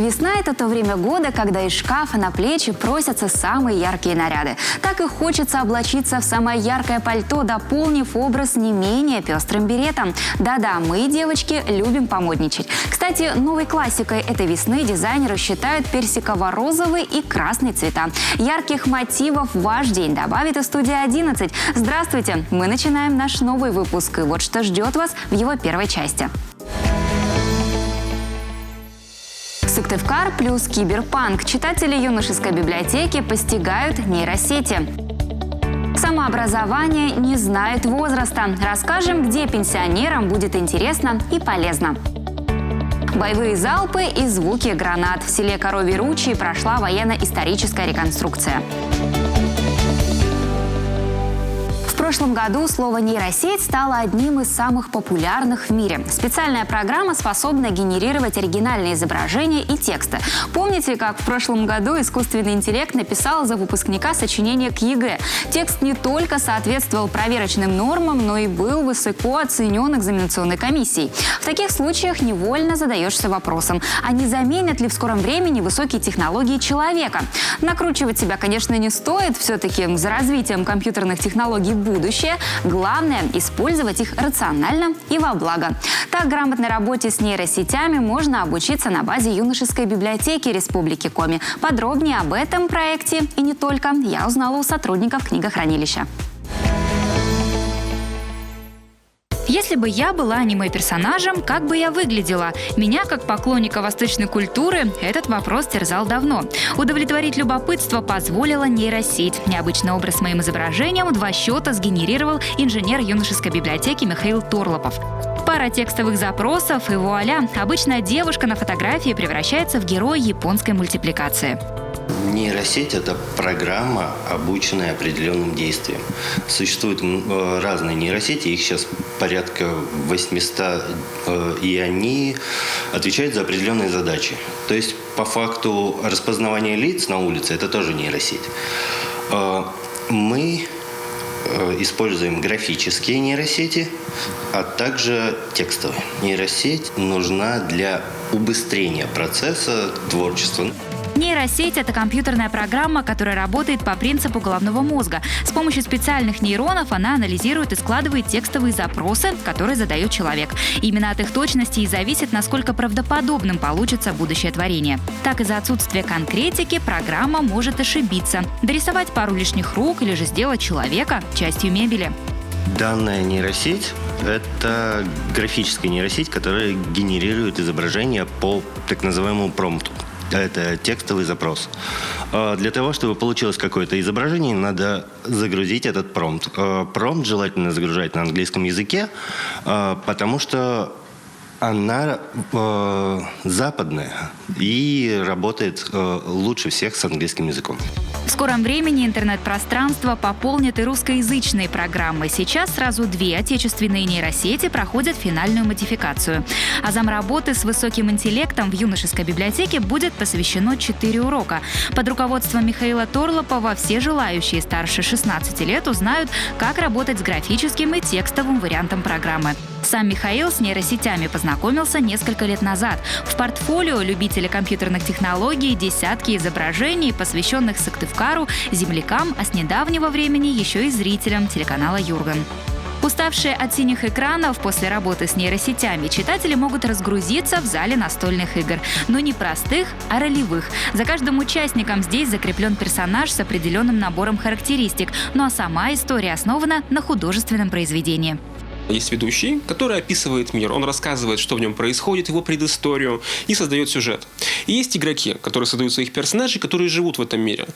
Весна – это то время года, когда из шкафа на плечи просятся самые яркие наряды. Так и хочется облачиться в самое яркое пальто, дополнив образ не менее пестрым беретом. Да-да, мы, девочки, любим помодничать. Кстати, новой классикой этой весны дизайнеры считают персиково-розовый и красный цвета. Ярких мотивов в ваш день добавит и студия 11. Здравствуйте! Мы начинаем наш новый выпуск. И вот что ждет вас в его первой части. Сыктывкар плюс киберпанк. Читатели юношеской библиотеки постигают нейросети. Самообразование не знает возраста. Расскажем, где пенсионерам будет интересно и полезно. Боевые залпы и звуки гранат. В селе Коровьи Ручьи прошла военно-историческая реконструкция. В прошлом году слово «нейросеть» стало одним из самых популярных в мире. Специальная программа способна генерировать оригинальные изображения и тексты. Помните, как в прошлом году искусственный интеллект написал за выпускника сочинение к ЕГЭ? Текст не только соответствовал проверочным нормам, но и был высоко оценен экзаменационной комиссией. В таких случаях невольно задаешься вопросом, а не заменят ли в скором времени высокие технологии человека? Накручивать себя, конечно, не стоит. Все-таки за развитием компьютерных технологий будущее. Главное – использовать их рационально и во благо. Так, грамотной работе с нейросетями можно обучиться на базе юношеской библиотеки Республики Коми. Подробнее об этом проекте и не только я узнала у сотрудников книгохранилища. Если бы я была аниме-персонажем, как бы я выглядела? Меня, как поклонника восточной культуры, этот вопрос терзал давно. Удовлетворить любопытство позволила нейросеть. Необычный образ с моим изображением в 2 счета сгенерировал инженер юношеской библиотеки Михаил Торлопов. Пара текстовых запросов и вуаля! Обычная девушка на фотографии превращается в героя японской мультипликации. Нейросеть – это программа, обученная определенным действием. Существуют разные нейросети, их сейчас порядка 800, и они отвечают за определенные задачи. То есть, по факту, распознавание лиц на улице – это тоже нейросеть. Мы используем графические нейросети, а также текстовые. Нейросеть нужна для убыстрения процесса творчества. Нейросеть – это компьютерная программа, которая работает по принципу головного мозга. С помощью специальных нейронов она анализирует и складывает текстовые запросы, которые задает человек. Именно от их точности и зависит, насколько правдоподобным получится будущее творение. Так, из-за отсутствия конкретики программа может ошибиться, дорисовать пару лишних рук или же сделать человека частью мебели. Данная нейросеть – это графическая нейросеть, которая генерирует изображение по так называемому промпту. Это текстовый запрос. Для того, чтобы получилось какое-то изображение, надо загрузить этот промпт. Промпт желательно загружать на английском языке, потому что она западная и работает лучше всех с английским языком. В скором времени интернет-пространство пополнит и русскоязычные программы. Сейчас сразу 2 отечественные нейросети проходят финальную модификацию. А замработы с высоким интеллектом в юношеской библиотеке будет посвящено 4 урока. Под руководством Михаила Торлопова все желающие старше 16 лет узнают, как работать с графическим и текстовым вариантом программы. Сам Михаил с нейросетями познакомился несколько лет назад. В портфолио любителя компьютерных технологий десятки изображений, посвященных Сыктывкару, землякам, а с недавнего времени еще и зрителям телеканала «Юрган». Уставшие от синих экранов после работы с нейросетями, читатели могут разгрузиться в зале настольных игр. Но не простых, а ролевых. За каждым участником здесь закреплен персонаж с определенным набором характеристик. Ну а сама история основана на художественном произведении. Есть ведущий, который описывает мир, он рассказывает, что в нем происходит, его предысторию и создает сюжет. И есть игроки, которые создают своих персонажей, которые живут в этом мире.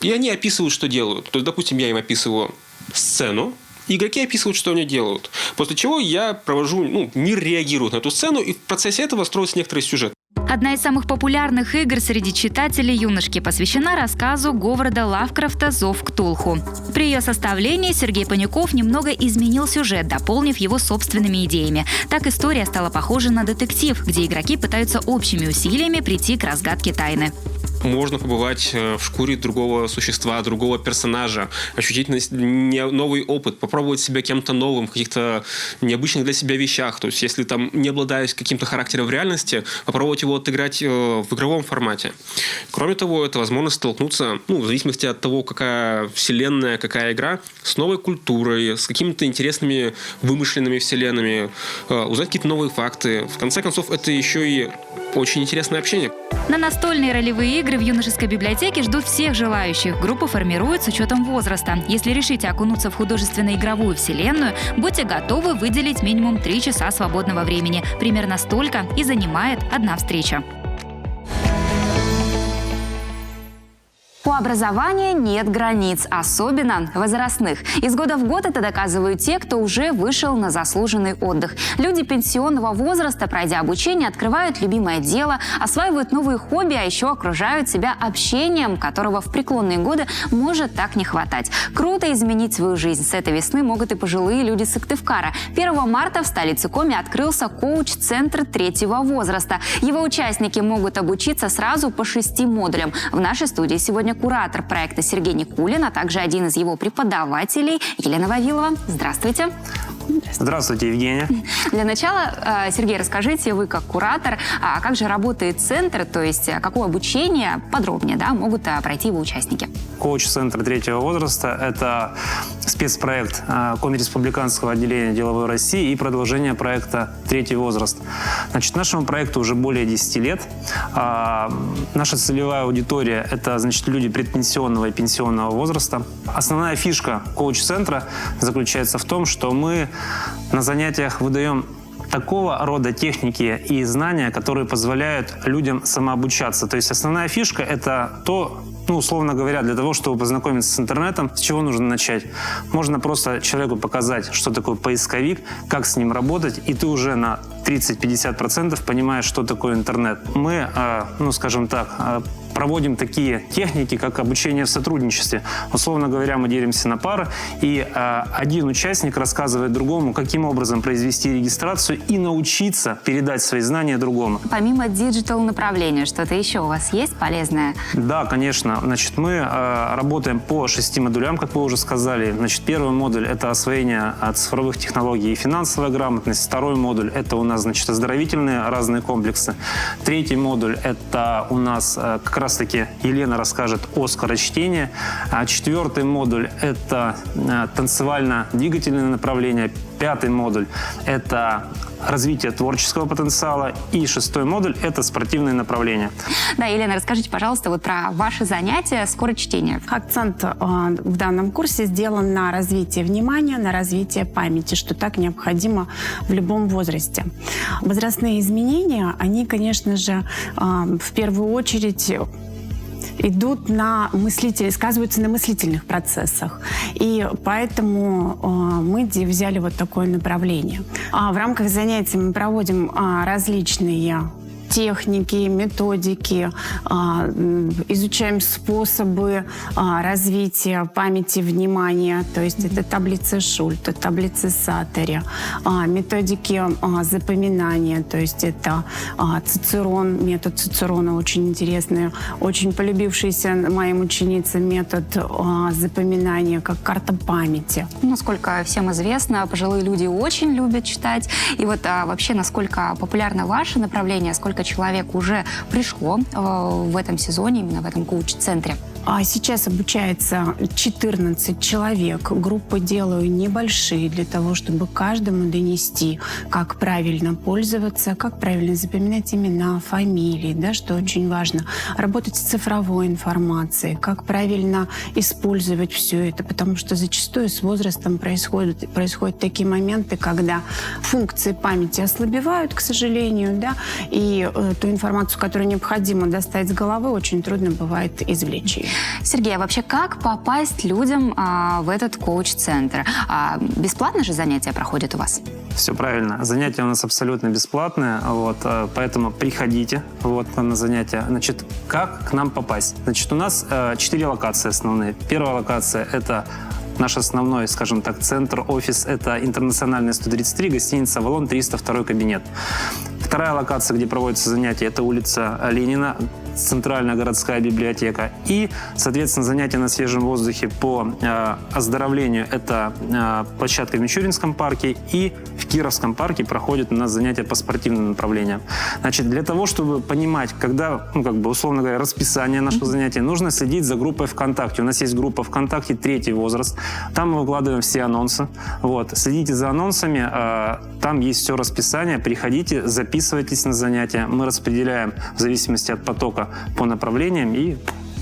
И они описывают, что делают. То есть, допустим, я им описываю сцену, и игроки описывают, что они делают. После чего я провожу, мир реагирует на эту сцену, и в процессе этого строится некоторый сюжет. Одна из самых популярных игр среди читателей юношки посвящена рассказу Говарда Лавкрафта «Зов Ктулху». При ее составлении Сергей Панюков немного изменил сюжет, дополнив его собственными идеями. Так история стала похожа на детектив, где игроки пытаются общими усилиями прийти к разгадке тайны. можно побывать в шкуре другого существа, другого персонажа, ощутить новый опыт, попробовать себя кем-то новым, в каких-то необычных для себя вещах. То есть, если там не обладаешь каким-то характером в реальности, попробовать его отыграть в игровом формате. Кроме того, это возможность столкнуться, в зависимости от того, какая вселенная, какая игра, с новой культурой, с какими-то интересными вымышленными вселенными, узнать какие-то новые факты. В конце концов, это еще и очень интересное общение. На настольные ролевые игры в юношеской библиотеке ждут всех желающих. Группа формируют с учетом возраста. Если решите окунуться в художественно-игровую вселенную, будьте готовы выделить минимум 3 часа свободного времени. Примерно столько и занимает одна встреча. У образования нет границ, особенно возрастных. Из года в год это доказывают те, кто уже вышел на заслуженный отдых. Люди пенсионного возраста, пройдя обучение, открывают любимое дело, осваивают новые хобби, а еще окружают себя общением, которого в преклонные годы может так не хватать. Круто изменить свою жизнь. С этой весны могут и пожилые люди Сыктывкара. 1 марта в столице Коми открылся коуч-центр 3-го возраста. Его участники могут обучиться сразу по 6 модулям. В нашей студии сегодня куратор проекта Сергей Никулин, а также один из его преподавателей Елена Вавилова. Здравствуйте. Здравствуйте, Евгения. Для начала, Сергей, расскажите, вы как куратор, как же работает центр, то есть какое обучение подробнее могут пройти его участники? Коуч-центр 3-го возраста – это спецпроект Коми республиканского отделения деловой России и продолжение проекта «Третий возраст». Значит, нашему проекту уже более 10 лет. Наша целевая аудитория – это, люди предпенсионного и пенсионного возраста. Основная фишка коуч-центра заключается в том, что мы на занятиях выдаем такого рода техники и знания, которые позволяют людям самообучаться. То есть основная фишка – это то, условно говоря, для того, чтобы познакомиться с интернетом, с чего нужно начать. Можно просто человеку показать, что такое поисковик, как с ним работать, и ты уже на 30-50% понимаешь, что такое интернет. Мы, проводим такие техники, как обучение в сотрудничестве. Условно говоря, мы делимся на пары, и один участник рассказывает другому, каким образом произвести регистрацию и научиться передать свои знания другому. Помимо диджитал-направления, что-то еще у вас есть полезное? Да, конечно. Мы работаем по 6 модулям, как вы уже сказали. Первый модуль – это освоение цифровых технологий и финансовая грамотность. Второй модуль – это у нас, оздоровительные разные комплексы. Третий модуль – это у нас как раз-таки Елена расскажет о скорочтении. Четвертый модуль – это танцевально-двигательное направление. Пятый модуль – это развитие творческого потенциала. И 6-й модуль – это спортивные направления. Да, Елена, расскажите, пожалуйста, про ваши занятия скорочтения. Акцент в данном курсе сделан на развитие внимания, на развитие памяти, что так необходимо в любом возрасте. Возрастные изменения, они, конечно же, в первую очередь идут сказываются на мыслительных процессах. И поэтому мы взяли вот такое направление. В рамках занятий мы проводим различные техники, методики, изучаем способы развития памяти, внимания, то есть это таблицы Шульта, таблицы Саттери, методики запоминания, то есть это Цицерон, метод Цицерона очень интересный, очень полюбившийся моим ученицам метод запоминания, как карта памяти. Насколько всем известно, пожилые люди очень любят читать. И вообще, насколько популярно ваше направление, сколько человек уже пришло в этом сезоне, именно в этом коуч-центре? Сейчас обучается 14 человек. Группы делаю небольшие для того, чтобы каждому донести, как правильно пользоваться, как правильно запоминать имена, фамилии, что очень важно. Работать с цифровой информацией, как правильно использовать все это, потому что зачастую с возрастом происходят такие моменты, когда функции памяти ослабевают, к сожалению, и ту информацию, которую необходимо достать с головы, очень трудно бывает извлечь ее. Сергей, а вообще как попасть людям в этот коуч-центр? Бесплатно же занятия проходят у вас? Все правильно. Занятия у нас абсолютно бесплатные, поэтому приходите на занятия. Как к нам попасть? У нас 4 локации основные. Первая локация – это наш основной, центр, офис – это Интернациональная 133, гостиница «Авалон», 302 кабинет. Вторая локация, где проводятся занятия, это улица Ленина, центральная городская библиотека. И, соответственно, занятия на свежем воздухе по оздоровлению – это площадка в Мичуринском парке, и в Кировском парке проходят у нас занятия по спортивным направлениям. Значит, для того, чтобы понимать, когда, условно говоря, расписание наших занятий, нужно следить за группой ВКонтакте. У нас есть группа ВКонтакте «Третий возраст». Там мы выкладываем все анонсы. Следите за анонсами, там есть все расписание. Приходите, записывайтесь на занятия. Мы распределяем в зависимости от потока по направлениям, и,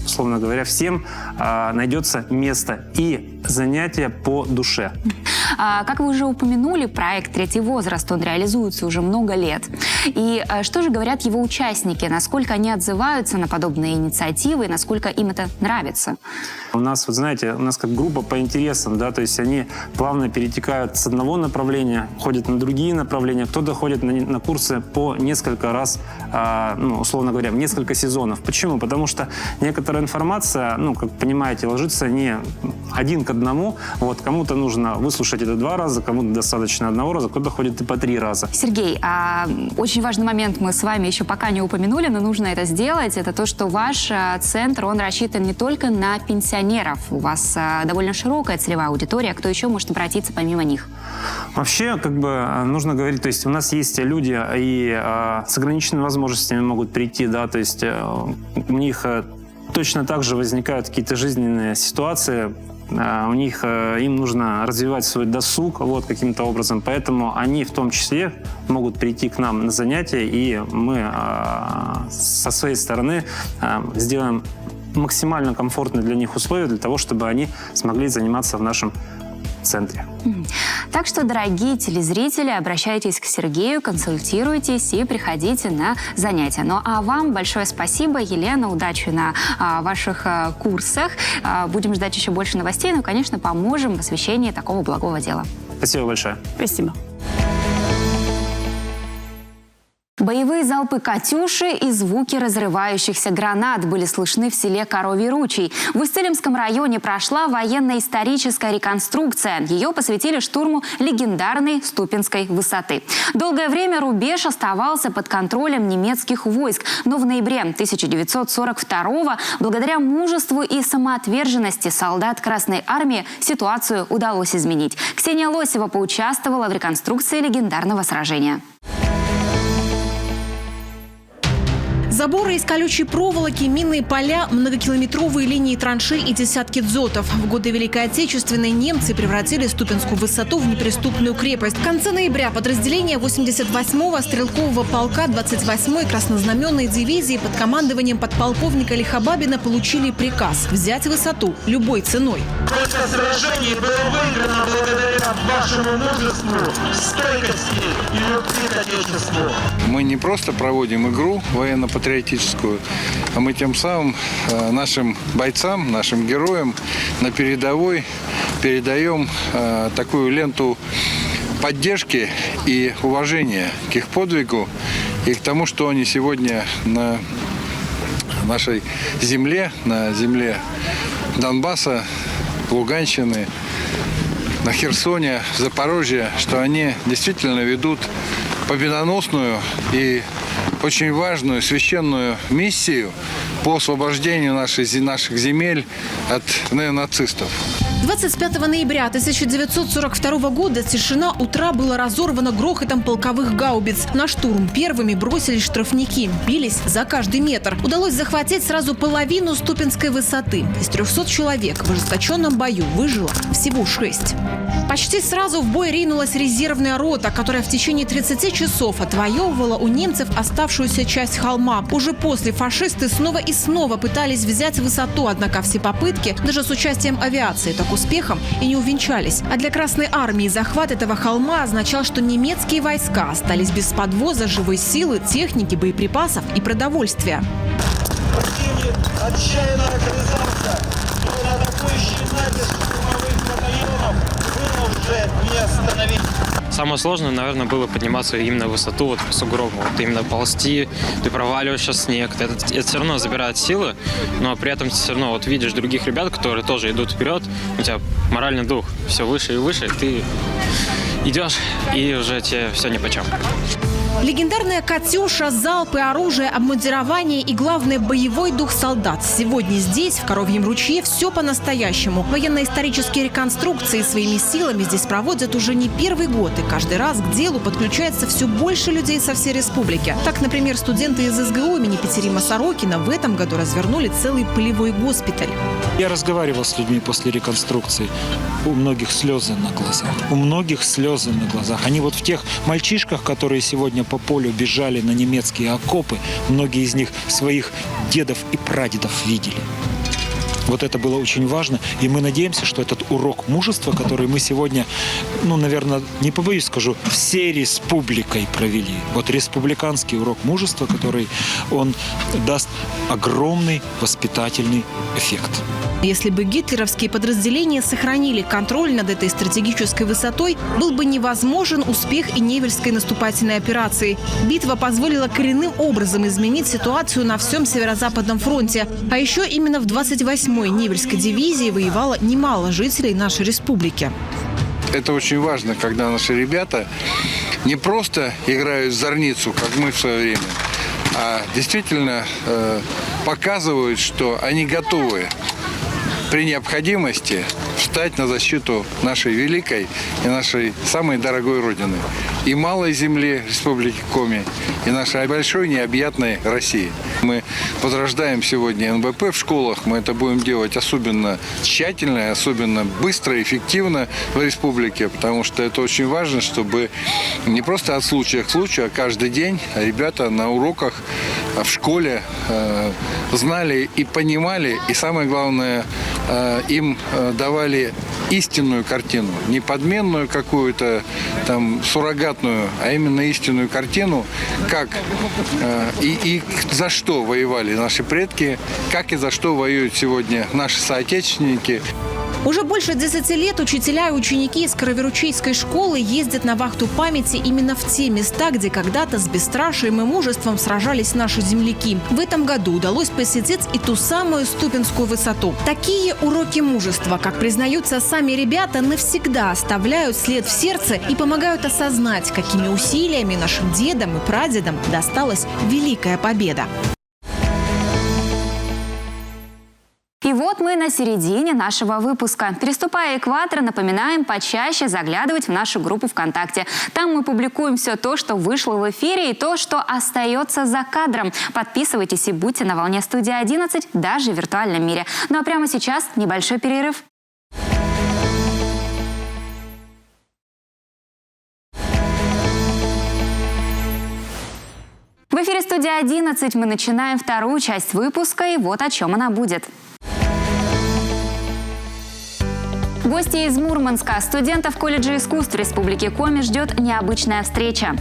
условно говоря, всем найдется место и занятия по душе. Как вы уже упомянули, проект «Третий возраст», он реализуется уже много лет. И что же говорят его участники? Насколько они отзываются на подобные инициативы и насколько им это нравится? У нас, у нас как группа по интересам, да, то есть они плавно перетекают с одного направления, ходят на другие направления, кто-то ходит на курсы по несколько раз, условно говоря, в несколько сезонов. Почему? Потому что некоторая информация, как понимаете, ложится не один к одному. Кому-то нужно выслушать это 2 раза, кому-то достаточно 1 раза, кто-то ходит и по 3 раза. Сергей, очень важный момент мы с вами еще пока не упомянули, но нужно это сделать. Это то, что ваш центр, он рассчитан не только на пенсионеров. У вас довольно широкая целевая аудитория. Кто еще может обратиться помимо них? Вообще, нужно говорить, то есть у нас есть люди и с ограниченными возможностями могут прийти, да, то есть у них точно так же возникают какие-то жизненные ситуации, им нужно развивать свой досуг каким-то образом, поэтому они в том числе могут прийти к нам на занятия, и мы со своей стороны сделаем максимально комфортные для них условия для того, чтобы они смогли заниматься в нашем центре. Так что, дорогие телезрители, обращайтесь к Сергею, консультируйтесь и приходите на занятия. Ну а вам большое спасибо, Елена, удачи на ваших курсах. Будем ждать еще больше новостей, но, конечно, поможем в освещении такого благого дела. Спасибо большое. Спасибо. Боевые залпы «Катюши» и звуки разрывающихся гранат были слышны в селе Коровий Ручей. В Устилимском районе прошла военно-историческая реконструкция. Ее посвятили штурму легендарной Ступинской высоты. Долгое время рубеж оставался под контролем немецких войск. Но в ноябре 1942-го, благодаря мужеству и самоотверженности солдат Красной Армии, ситуацию удалось изменить. Ксения Лосева поучаствовала в реконструкции легендарного сражения. Заборы из колючей проволоки, минные поля, многокилометровые линии траншей и десятки дзотов. В годы Великой Отечественной немцы превратили Ступинскую высоту в неприступную крепость. В конце ноября подразделения 88-го стрелкового полка 28-й краснознаменной дивизии под командованием подполковника Лихобабина получили приказ взять высоту любой ценой. Это сражение было выиграно благодаря вашему мужеству, стойкости и любви к Отечеству. Мы не просто проводим игру военно-патриотическую, а мы тем самым нашим бойцам, нашим героям на передовой передаем такую ленту поддержки и уважения к их подвигу и к тому, что они сегодня на нашей земле, на земле Донбасса, Луганщины, на Херсоне, Запорожье, что они действительно ведут победоносную и очень важную священную миссию по освобождению наших земель от неонацистов. 25 ноября 1942 года тишина утра была разорвана грохотом полковых гаубиц. На штурм первыми бросились штрафники. Бились за каждый метр. Удалось захватить сразу половину Ступинской высоты. Из 300 человек в ожесточенном бою выжило всего 6. Почти сразу в бой ринулась резервная рота, которая в течение 30 часов отвоевывала у немцев оставшуюся часть холма. Уже после фашисты снова и снова пытались взять высоту, однако все попытки, даже с участием авиации, так успехом и не увенчались. А для Красной Армии захват этого холма означал, что немецкие войска остались без подвоза живой силы, техники, боеприпасов и продовольствия. Противник отчаянно оказался, но атакующий натиск штурмовых батальонов было уже не остановить. Самое сложное, наверное, было подниматься именно в высоту, вот по сугробу. Вот именно ползти, ты проваливаешься в снег. Это все равно забирает силы, но при этом ты все равно вот видишь других ребят, которые тоже идут вперед. У тебя моральный дух все выше и выше. Ты идешь, и уже тебе все нипочем. Легендарная «Катюша», залпы, оружие, обмундирование и, главное, боевой дух солдат. Сегодня здесь, в Коровьем ручье, все по-настоящему. Военно-исторические реконструкции своими силами здесь проводят уже не первый год. И каждый раз к делу подключается все больше людей со всей республики. Так, например, студенты из СГУ имени Петерима Сорокина в этом году развернули целый полевой госпиталь. Я разговаривал с людьми после реконструкции. У многих слезы на глазах. У многих слезы на глазах. Они вот в тех мальчишках, которые сегодня по полю бежали на немецкие окопы, многие из них своих дедов и прадедов видели. Вот это было очень важно. И мы надеемся, что этот урок мужества, который мы сегодня, наверное, не побоюсь скажу, всей республикой провели. Вот республиканский урок мужества, который он даст огромный воспитательный эффект. Если бы гитлеровские подразделения сохранили контроль над этой стратегической высотой, был бы невозможен успех и Невельской наступательной операции. Битва позволила коренным образом изменить ситуацию на всем Северо-Западном фронте. А еще именно в 28-й Невельской дивизии воевало немало жителей нашей республики. Это очень важно, когда наши ребята не просто играют в зорницу, как мы в свое время, а действительно показывают, что они готовы при необходимости встать на защиту нашей великой и нашей самой дорогой Родины. И малой земли Республики Коми, и нашей большой необъятной России. Мы возрождаем сегодня НБП в школах. Мы это будем делать особенно тщательно, особенно быстро и эффективно в республике, потому что это очень важно, чтобы не просто от случая к случаю, а каждый день ребята на уроках в школе знали и понимали, и самое главное, им давали истинную картину, не подменную какую-то там суррогатную, а именно истинную картину, как и за что воевали наши предки, как и за что воюют сегодня наши соотечественники. Уже больше 10 лет учителя и ученики из Коровьеручейской школы ездят на вахту памяти именно в те места, где когда-то с бесстрашием и мужеством сражались наши земляки. В этом году удалось посетить и ту самую Ступинскую высоту. Такие уроки мужества, как признаются сами ребята, навсегда оставляют след в сердце и помогают осознать, какими усилиями нашим дедам и прадедам досталась великая победа. И вот мы на середине нашего выпуска. Переступая экватор, напоминаем почаще заглядывать в нашу группу ВКонтакте. Там мы публикуем все то, что вышло в эфире, и то, что остается за кадром. Подписывайтесь и будьте на волне Студии 11 даже в виртуальном мире. Ну а прямо сейчас небольшой перерыв. В эфире «Студия 11» мы начинаем вторую часть выпуска, и вот о чем она будет. Гости из Мурманска. Студентов колледжа искусств Республики Коми ждет необычная встреча.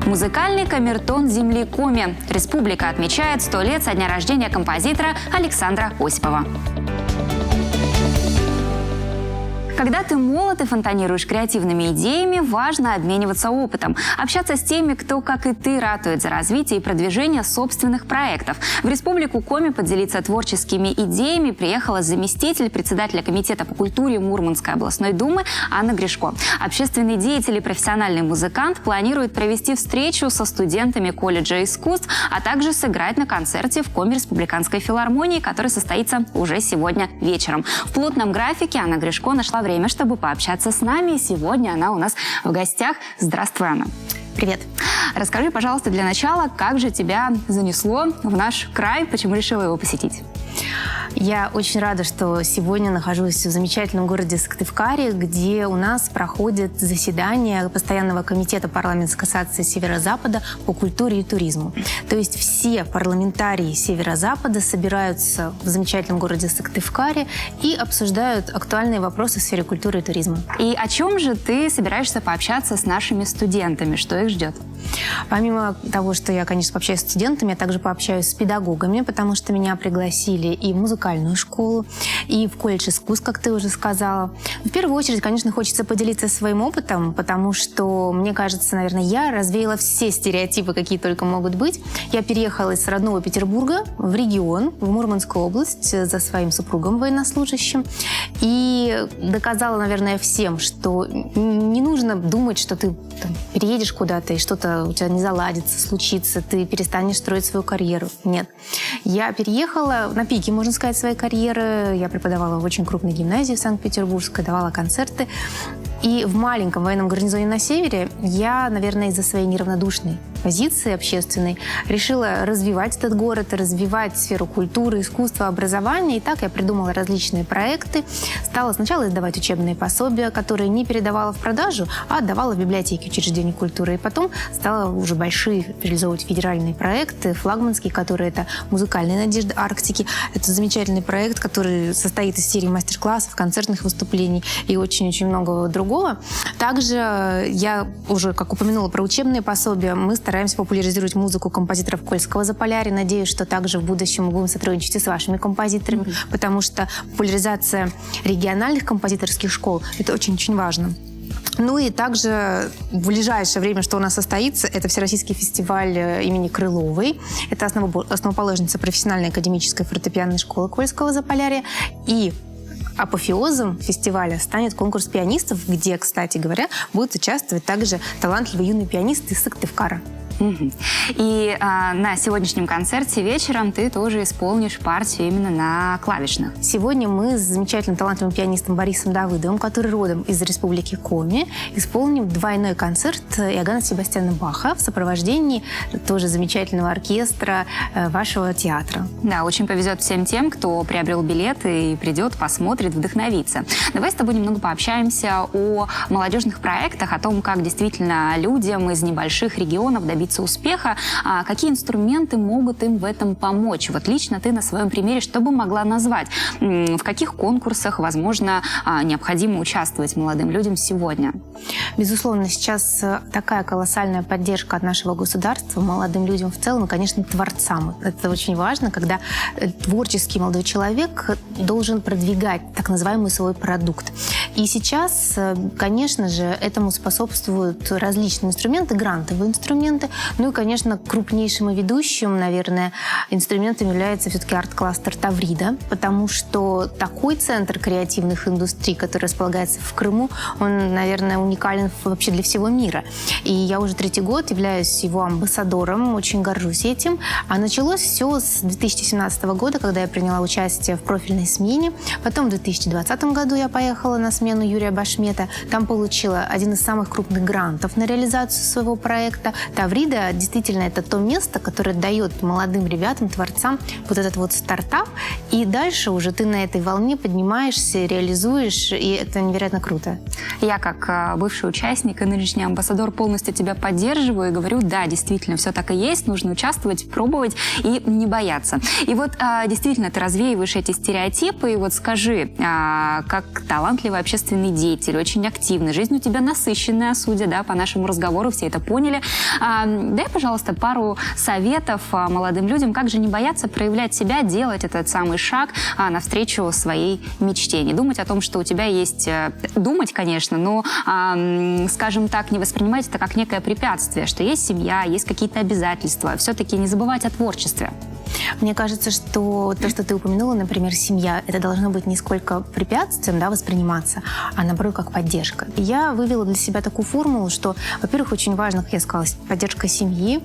Музыкальный камертон земли Коми. Республика отмечает 100 лет со дня рождения композитора Александра Осипова. Когда ты молод и фонтанируешь креативными идеями, важно обмениваться опытом, общаться с теми, кто, как и ты, ратует за развитие и продвижение собственных проектов. В Республику Коми поделиться творческими идеями приехала заместитель председателя комитета по культуре Мурманской областной думы Анна Гришко. Общественный деятель и профессиональный музыкант планирует провести встречу со студентами колледжа искусств, а также сыграть на концерте в Коми республиканской филармонии, который состоится уже сегодня вечером. В плотном графике Анна Гришко нашла время, чтобы пообщаться с нами. И сегодня она у нас в гостях. Здравствуй, Анна. Привет. Расскажи, пожалуйста, для начала, как же тебя занесло в наш край, почему решила его посетить? Я очень рада, что сегодня нахожусь в замечательном городе Сыктывкаре, где у нас проходит заседание Постоянного комитета парламентской ассоциации Северо-Запада по культуре и туризму. То есть все парламентарии Северо-Запада собираются в замечательном городе Сыктывкаре и обсуждают актуальные вопросы в сфере культуры и туризма. И о чем же ты собираешься пообщаться с нашими студентами? Что их ждет? Помимо того, что я, конечно, пообщаюсь с студентами, я также пообщаюсь с педагогами, потому что меня пригласили и в музыкальную музыкальную школу и в колледж искусств, как ты уже сказала. В первую очередь, конечно, хочется поделиться своим опытом, потому что, мне кажется, наверное, я развеяла все стереотипы, какие только могут быть. Я переехала из родного Петербурга в регион, в Мурманскую область, за своим супругом военнослужащим. И доказала, наверное, всем, что не нужно думать, что ты переедешь куда-то, и что-то у тебя не заладится, случится, ты перестанешь строить свою карьеру. Нет. Я переехала на пике, можно сказать, своей карьеры. Я преподавала в очень крупной гимназии в Санкт-Петербургской, давала концерты. И в маленьком военном гарнизоне на севере я, наверное, из-за своей неравнодушной позиции общественной решила развивать этот город, развивать сферу культуры, искусства, образования. И так я придумала различные проекты. Стала сначала издавать учебные пособия, которые не передавала в продажу, а отдавала в библиотеки учреждений культуры. И потом стала уже большие реализовывать федеральные проекты, флагманские, которые это «Музыкальная надежда Арктики». Это замечательный проект, который состоит из серии мастер-классов, концертных выступлений и очень-очень многого другого. Также я уже, как упомянула про учебные пособия, мы стараемся популяризировать музыку композиторов Кольского Заполярья. Надеюсь, что также в будущем мы будем сотрудничать и с вашими композиторами, потому что популяризация региональных композиторских школ – это очень-очень важно. Ну и также в ближайшее время, что у нас состоится, это Всероссийский фестиваль имени Крыловой. Это основоположница профессиональной академической фортепианной школы Кольского Заполярья. И апофеозом фестиваля станет конкурс пианистов, где, кстати говоря, будут участвовать также талантливые юные пианисты из Сыктывкара. И на сегодняшнем концерте вечером ты тоже исполнишь партию именно на клавишных. Сегодня мы с замечательным талантливым пианистом Борисом Давыдовым, который родом из республики Коми, исполним двойной концерт Иоганна Себастьяна Баха в сопровождении тоже замечательного оркестра вашего театра. Да, очень повезет всем тем, кто приобрел билеты и придет, посмотрит, вдохновится. Давай с тобой немного пообщаемся о молодежных проектах, о том, как действительно людям из небольших регионов добиться успеха, какие инструменты могут им в этом помочь. Вот лично ты на своем примере что бы могла назвать? В каких конкурсах, возможно, необходимо участвовать молодым людям сегодня? Безусловно, сейчас такая колоссальная поддержка от нашего государства молодым людям в целом и, конечно, творцам. Это очень важно, когда творческий молодой человек должен продвигать так называемый свой продукт. И сейчас, конечно же, этому способствуют различные инструменты, грантовые инструменты. Ну и, конечно, крупнейшим и ведущим, наверное, инструментом является все-таки арт-кластер Таврида, потому что такой центр креативных индустрий, который располагается в Крыму, он, наверное, уникален вообще для всего мира. И я уже 3-й год являюсь его амбассадором, очень горжусь этим. А началось все с 2017 года, когда я приняла участие в профильной смене. Потом в 2020 году я поехала на смену Юрия Башмета. Там получила один из самых крупных грантов на реализацию своего проекта. Таврида действительно это то место, которое дает молодым ребятам, творцам вот этот вот стартап. И дальше уже ты на этой волне поднимаешься, реализуешь, и это невероятно круто. Я, как бывший участник и нынешний амбассадор, полностью тебя поддерживаю и говорю, да, действительно, все так и есть, нужно участвовать, пробовать и не бояться. И вот действительно ты развеиваешь эти стереотипы, и вот скажи, как талантливый общественный деятель, очень активный, жизнь у тебя насыщенная, судя, да, по нашему разговору, все это поняли. Дай, пожалуйста, пару советов молодым людям, как же не бояться проявлять себя, делать этот самый шаг навстречу своей мечте. Не думать о том, что у тебя есть... Думать, конечно, но, скажем так, не воспринимать это как некое препятствие, что есть семья, есть какие-то обязательства. Все-таки не забывать о творчестве. Мне кажется, что то, что ты упомянула, например, семья, это должно быть не сколько препятствием, да, восприниматься, а наоборот, как поддержка. И я вывела для себя такую формулу, что, во-первых, очень важно, как я сказала, поддержка семьи,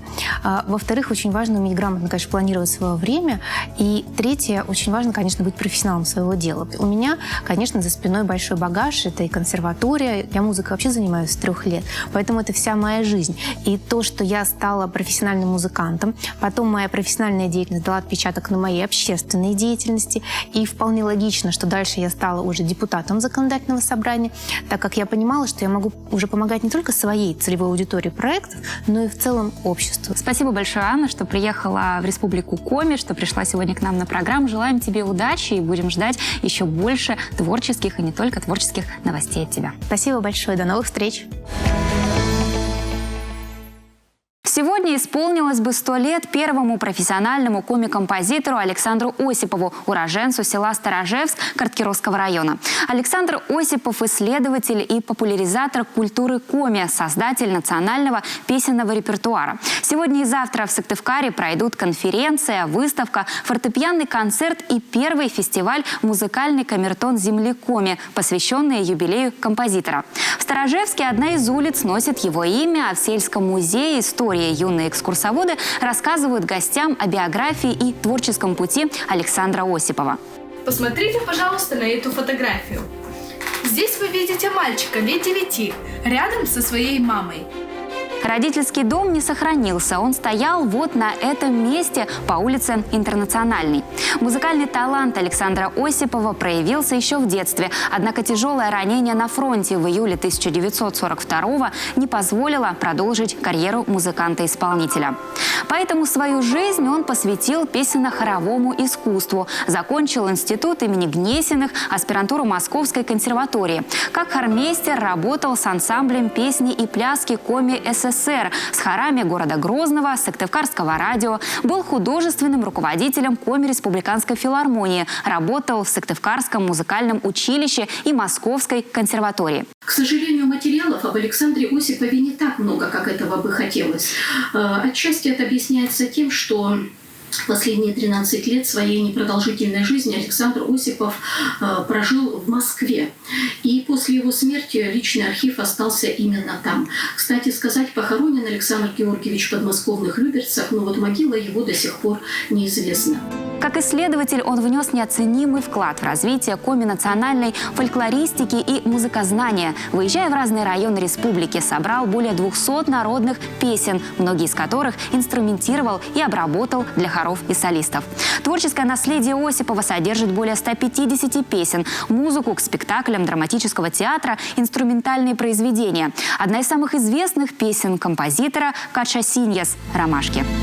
во-вторых, очень важно уметь грамотно, конечно, планировать свое время, и третье, очень важно, конечно, быть профессионалом своего дела. У меня, конечно, за спиной большой багаж, это и консерватория, я музыкой вообще занимаюсь с 3 лет, поэтому это вся моя жизнь. И то, что я стала профессиональным музыкантом, потом моя профессиональная деятельность дала отпечаток на моей общественной деятельности. И вполне логично, что дальше я стала уже депутатом законодательного собрания, так как я понимала, что я могу уже помогать не только своей целевой аудитории проектов, но и в целом обществу. Спасибо большое, Анна, что приехала в Республику Коми, что пришла сегодня к нам на программу. Желаем тебе удачи и будем ждать еще больше творческих и не только творческих новостей от тебя. Спасибо большое. До новых встреч. Сегодня исполнилось бы 100 лет первому профессиональному коме-композитору Александру Осипову, уроженцу села Старожевск Карткировского района. Александр Осипов – исследователь и популяризатор культуры коми, создатель национального песенного репертуара. Сегодня и завтра в Сыктывкаре пройдут конференция, выставка, фортепианный концерт и первый фестиваль «Музыкальный камертон земли коми», посвященный юбилею композитора. В Старожевске одна из улиц носит его имя, а в сельском музее истории юные экскурсоводы рассказывают гостям о биографии и творческом пути Александра Осипова. Посмотрите, пожалуйста, на эту фотографию. Здесь вы видите мальчика лет 9, рядом со своей мамой. Родительский дом не сохранился. Он стоял вот на этом месте по улице Интернациональной. Музыкальный талант Александра Осипова проявился еще в детстве. Однако тяжелое ранение на фронте в июле 1942-го не позволило продолжить карьеру музыканта-исполнителя. Поэтому свою жизнь он посвятил песенно-хоровому искусству. Закончил институт имени Гнесиных, аспирантуру Московской консерватории. Как хормейстер работал с ансамблем песни и пляски коми СССР, с хорами города Грозного, Сыктывкарского радио, был художественным руководителем коми Республиканской филармонии, работал в Сыктывкарском музыкальном училище и Московской консерватории. К сожалению, материалов об Александре Осипове не так много, как этого бы хотелось. Отчасти это объясняется тем, что последние 13 лет своей непродолжительной жизни Александр Осипов прожил в Москве. И после его смерти личный архив остался именно там. Кстати сказать, похоронен Александр Георгиевич в подмосковных Люберцах, но вот могила его до сих пор неизвестна. Как исследователь он внес неоценимый вклад в развитие коми-национальной фольклористики и музыкознания. Выезжая в разные районы республики, собрал более 200 народных песен, многие из которых инструментировал и обработал для хоров и солистов. Творческое наследие Осипова содержит более 150 песен, музыку к спектаклям драматического театра, инструментальные произведения. Одна из самых известных песен композитора «Качасиньяс» «Ромашки». —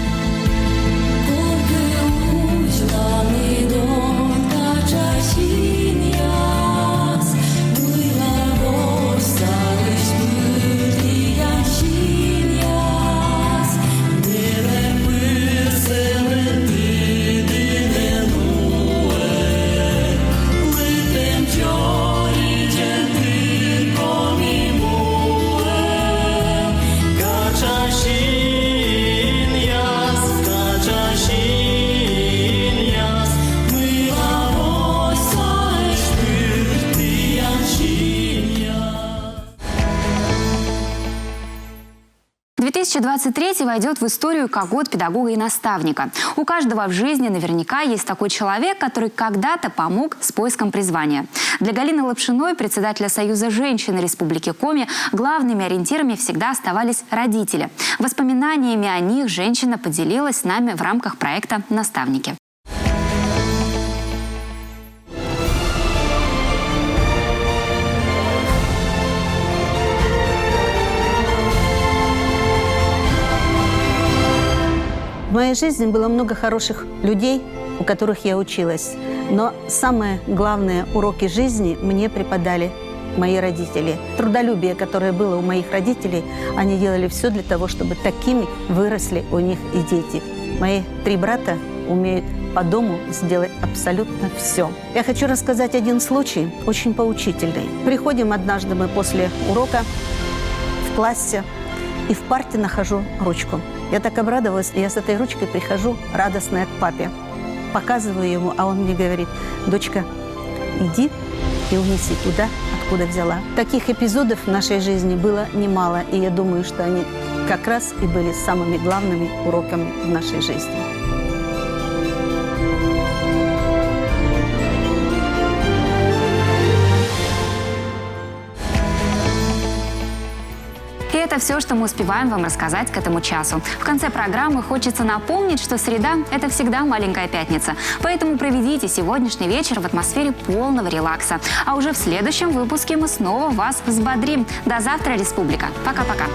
2023 войдет в историю как год педагога и наставника. У каждого в жизни наверняка есть такой человек, который когда-то помог с поиском призвания. Для Галины Лапшиной, председателя Союза женщин Республики Коми, главными ориентирами всегда оставались родители. Воспоминаниями о них женщина поделилась с нами в рамках проекта «Наставники». В моей жизни было много хороших людей, у которых я училась. Но самые главные уроки жизни мне преподали мои родители. Трудолюбие, которое было у моих родителей, они делали все для того, чтобы такими выросли у них и дети. Мои 3 брата умеют по дому сделать абсолютно все. Я хочу рассказать один случай, очень поучительный. Приходим однажды мы после урока в классе, и в парте нахожу ручку. Я так обрадовалась, и я с этой ручкой прихожу радостная к папе. Показываю ему, а он мне говорит: дочка, иди и унеси туда, откуда взяла. Таких эпизодов в нашей жизни было немало, и я думаю, что они как раз и были самыми главными уроками в нашей жизни. И это все, что мы успеваем вам рассказать к этому часу. В конце программы хочется напомнить, что среда – это всегда маленькая пятница. Поэтому проведите сегодняшний вечер в атмосфере полного релакса. А уже в следующем выпуске мы снова вас взбодрим. До завтра, Республика. Пока-пока.